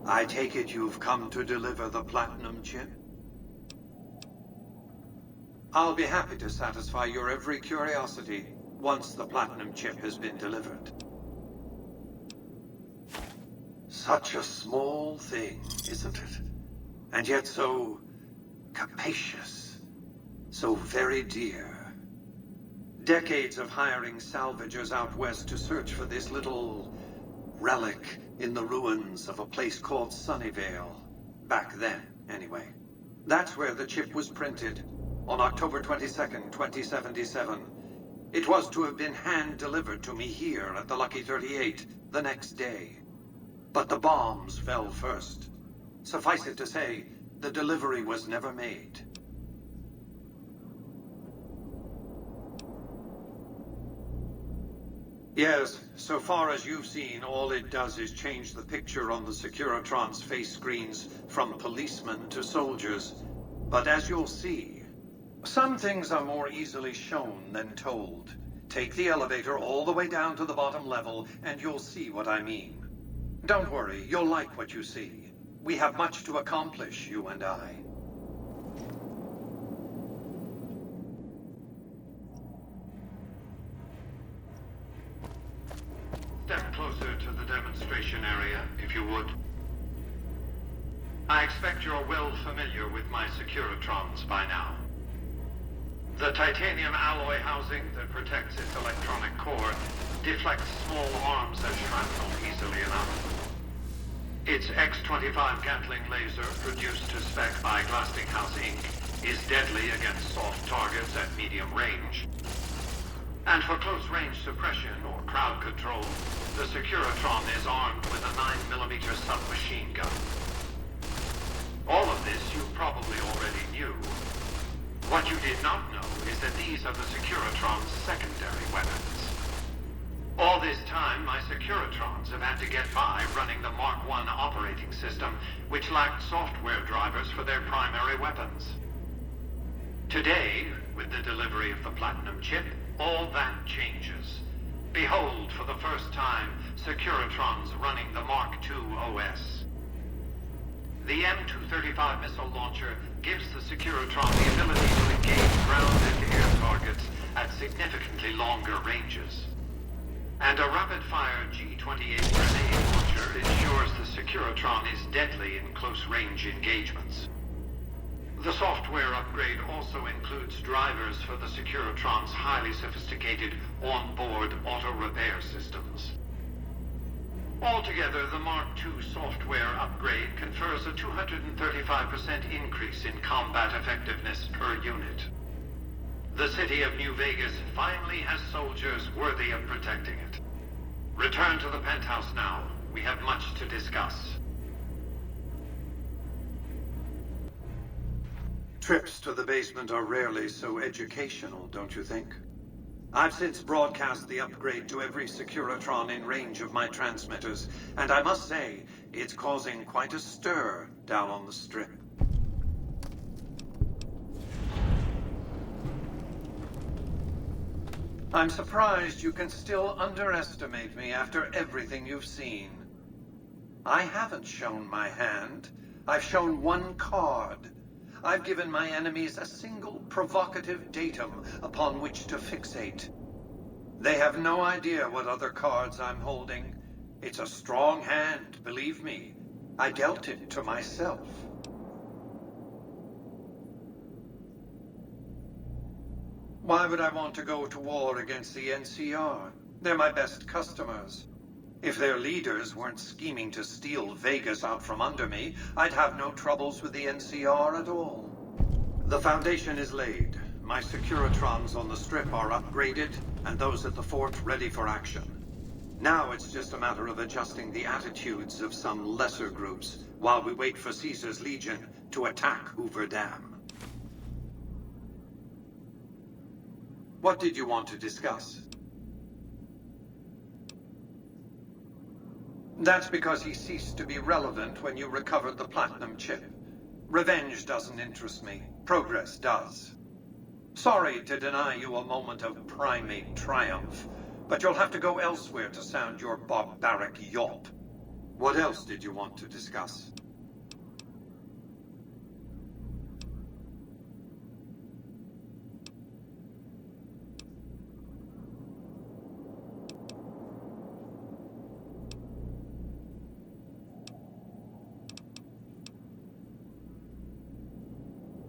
I take it you've come to deliver the Platinum chip? I'll be happy to satisfy your every curiosity once the Platinum chip has been delivered. Such a small thing, isn't it? And yet so capacious, so very dear. Decades of hiring salvagers out west to search for this little relic in the ruins of a place called Sunnyvale. Back then, anyway. That's where the chip was printed, on October 22nd, 2077. It was to have been hand-delivered to me here at the Lucky 38 the next day. But the bombs fell first. Suffice it to say, the delivery was never made. Yes, so far as you've seen, all it does is change the picture on the Securitron's face screens from policemen to soldiers. But as you'll see, some things are more easily shown than told. Take the elevator all the way down to the bottom level, and you'll see what I mean. Don't worry, you'll like what you see. We have much to accomplish, you and I. Step closer to the demonstration area, if you would. I expect you're well familiar with my Securitrons by now. The titanium alloy housing that protects its electronic core deflects small arms and shrapnel easily enough. Its X-25 Gatling laser, produced to spec by Glastinghouse Inc., is deadly against soft targets at medium range. And for close-range suppression or crowd control, the Securitron is armed with a 9mm submachine gun. All of this you probably already knew. What you did not know is that these are the Securitron's secondary weapons. All this time, my Securitrons have had to get by running the Mark I operating system, which lacked software drivers for their primary weapons. Today, with the delivery of the Platinum chip, all that changes. Behold, for the first time, Securitrons running the Mark II OS. The M235 missile launcher gives the Securitron the ability to engage ground and air targets at significantly longer ranges. And a rapid-fire G-28 grenade launcher ensures the Securitron is deadly in close-range engagements. The software upgrade also includes drivers for the Securitron's highly sophisticated on-board auto-repair systems. Altogether, the Mark II software upgrade confers a 235% increase in combat effectiveness per unit. The city of New Vegas finally has soldiers worthy of protecting it. Return to the penthouse now. We have much to discuss. Trips to the basement are rarely so educational, don't you think? I've since broadcast the upgrade to every Securitron in range of my transmitters, and I must say, it's causing quite a stir down on the Strip. I'm surprised you can still underestimate me after everything you've seen. I haven't shown my hand. I've shown one card. I've given my enemies a single provocative datum upon which to fixate. They have no idea what other cards I'm holding. It's a strong hand, believe me. I dealt it to myself. Why would I want to go to war against the NCR? They're my best customers. If their leaders weren't scheming to steal Vegas out from under me, I'd have no troubles with the NCR at all. The foundation is laid. My Securitrons on the Strip are upgraded, and those at the fort ready for action. Now it's just a matter of adjusting the attitudes of some lesser groups while we wait for Caesar's Legion to attack Hoover Dam. What did you want to discuss? That's because he ceased to be relevant when you recovered the Platinum chip. Revenge doesn't interest me. Progress does. Sorry to deny you a moment of primate triumph, but you'll have to go elsewhere to sound your barbaric yawp. What else did you want to discuss?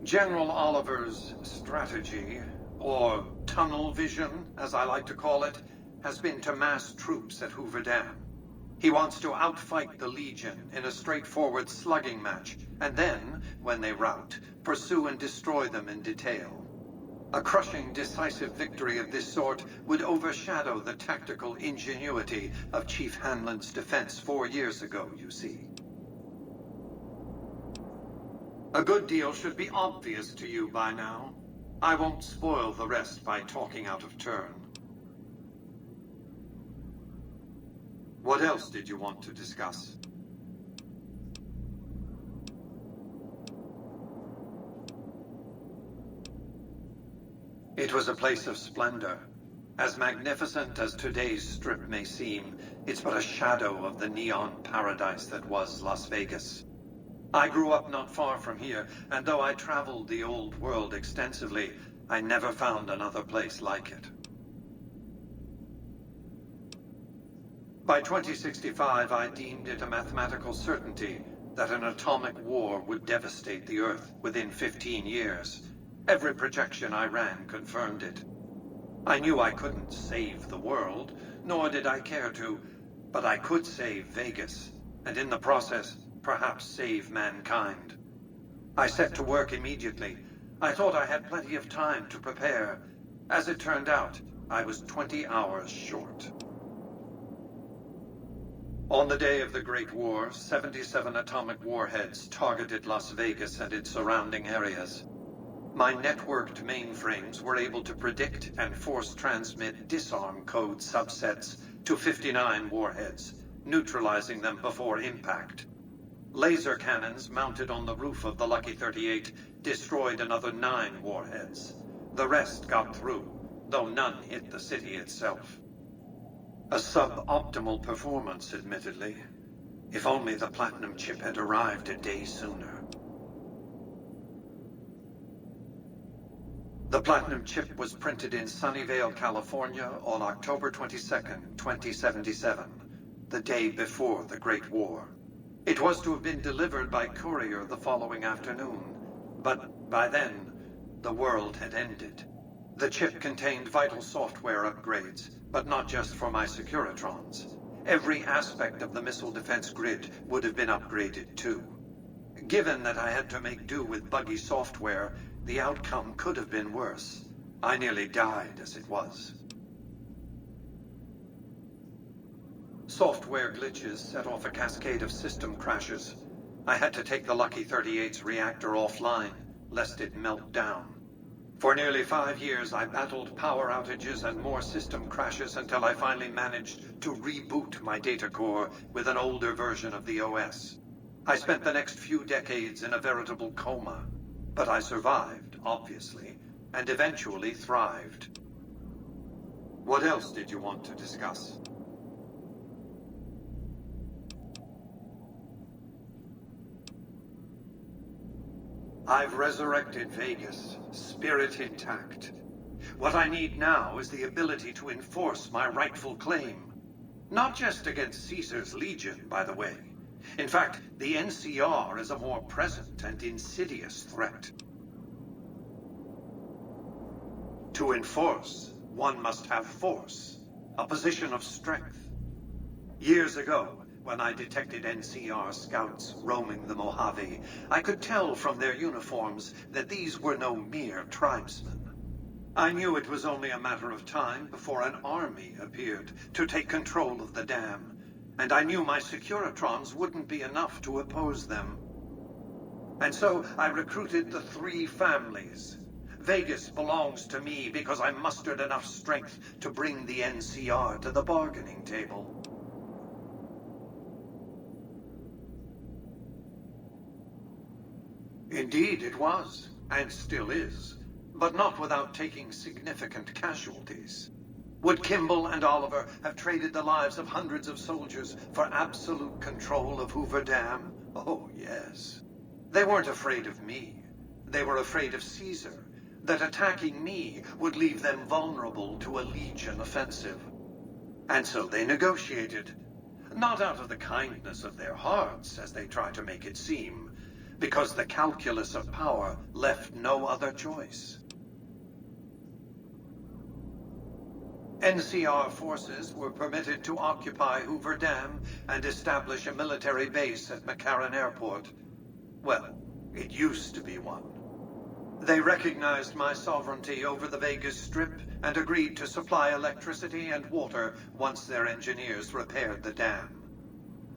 General Oliver's strategy, or tunnel vision, as I like to call it, has been to mass troops at Hoover Dam. He wants to outfight the Legion in a straightforward slugging match, and then, when they rout, pursue and destroy them in detail. A crushing, decisive victory of this sort would overshadow the tactical ingenuity of Chief Hanlon's defense 4 years ago, you see. A good deal should be obvious to you by now. I won't spoil the rest by talking out of turn. What else did you want to discuss? It was a place of splendor. As magnificent as today's Strip may seem, it's but a shadow of the neon paradise that was Las Vegas. I grew up not far from here, and though I traveled the old world extensively, I never found another place like it. By 2065, I deemed it a mathematical certainty that an atomic war would devastate the Earth within 15 years. Every projection I ran confirmed it. I knew I couldn't save the world, nor did I care to, but I could save Vegas, and in the process, perhaps save mankind. I set to work immediately. I thought I had plenty of time to prepare. As it turned out, I was 20 hours short. On the day of the Great War, 77 atomic warheads targeted Las Vegas and its surrounding areas. My networked mainframes were able to predict and force transmit disarm code subsets to 59 warheads, neutralizing them before impact. Laser cannons mounted on the roof of the Lucky 38 destroyed another 9 warheads. The rest got through, though none hit the city itself. A suboptimal performance, admittedly. If only the Platinum chip had arrived a day sooner. The Platinum chip was printed in Sunnyvale, California on October 22nd, 2077, the day before the Great War. It was to have been delivered by courier the following afternoon, but by then, the world had ended. The chip contained vital software upgrades, but not just for my Securitrons. Every aspect of the missile defense grid would have been upgraded too. Given that I had to make do with buggy software, the outcome could have been worse. I nearly died as it was. Software glitches set off a cascade of system crashes. I had to take the Lucky 38's reactor offline, lest it melt down. For nearly 5 years, I battled power outages and more system crashes until I finally managed to reboot my data core with an older version of the OS. I spent the next few decades in a veritable coma, but I survived, obviously, and eventually thrived. What else did you want to discuss? I've resurrected Vegas, spirit intact. What I need now is the ability to enforce my rightful claim. Not just against Caesar's Legion, by the way. In fact, the NCR is a more present and insidious threat. To enforce, one must have force, a position of strength. Years ago, when I detected NCR scouts roaming the Mojave, I could tell from their uniforms that these were no mere tribesmen. I knew it was only a matter of time before an army appeared to take control of the dam, and I knew my Securitrons wouldn't be enough to oppose them. And so I recruited the 3 families. Vegas belongs to me because I mustered enough strength to bring the NCR to the bargaining table. Indeed it was, and still is, but not without taking significant casualties. Would Kimball and Oliver have traded the lives of hundreds of soldiers for absolute control of Hoover Dam? Oh, yes. They weren't afraid of me. They were afraid of Caesar, that attacking me would leave them vulnerable to a Legion offensive. And so they negotiated. Not out of the kindness of their hearts, as they try to make it seem, because the calculus of power left no other choice. NCR forces were permitted to occupy Hoover Dam and establish a military base at McCarran Airport. Well, it used to be one. They recognized my sovereignty over the Vegas Strip and agreed to supply electricity and water once their engineers repaired the dam.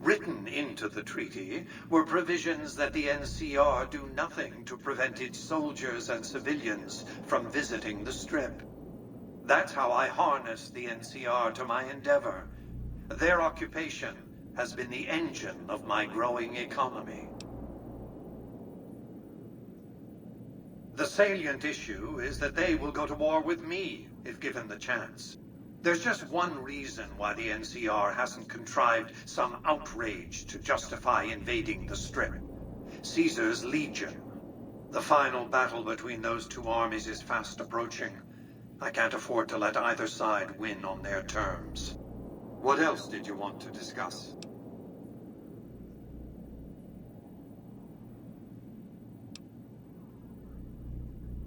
Written into the treaty were provisions that the NCR do nothing to prevent its soldiers and civilians from visiting the Strip. That's how I harnessed the NCR to my endeavor. Their occupation has been the engine of my growing economy. The salient issue is that they will go to war with me, if given the chance. There's just one reason why the NCR hasn't contrived some outrage to justify invading the Strip. Caesar's Legion. The final battle between those two armies is fast approaching. I can't afford to let either side win on their terms. What else did you want to discuss?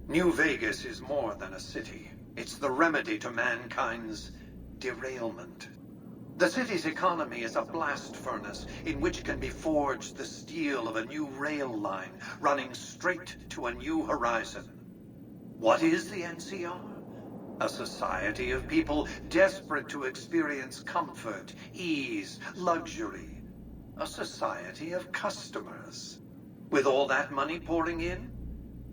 New Vegas is more than a city. It's the remedy to mankind's derailment. The city's economy is a blast furnace in which can be forged the steel of a new rail line running straight to a new horizon. What is the NCR? A society of people desperate to experience comfort, ease, luxury. A society of customers. With all that money pouring in,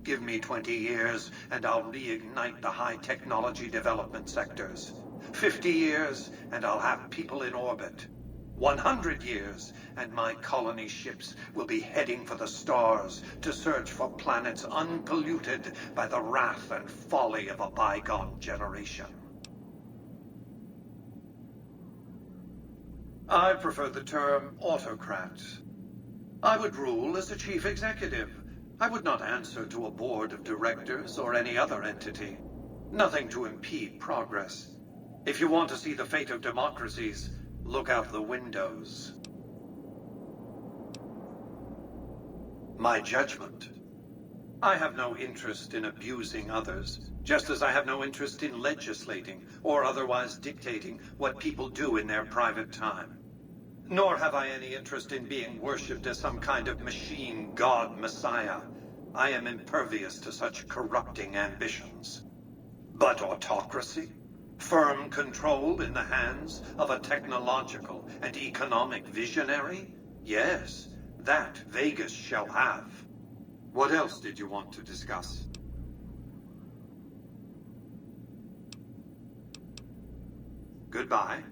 give me 20 years and I'll reignite the high technology development sectors. 50 years and I'll have people in orbit. 100 years and my colony ships will be heading for the stars to search for planets unpolluted by the wrath and folly of a bygone generation. I prefer the term autocrat. I would rule as a chief executive. I would not answer to a board of directors or any other entity. Nothing to impede progress. If you want to see the fate of democracies, look out the windows. My judgment. I have no interest in abusing others, just as I have no interest in legislating or otherwise dictating what people do in their private time. Nor have I any interest in being worshipped as some kind of machine god messiah. I am impervious to such corrupting ambitions. But autocracy? Firm control in the hands of a technological and economic visionary? Yes, that Vegas shall have. What else did you want to discuss? Goodbye.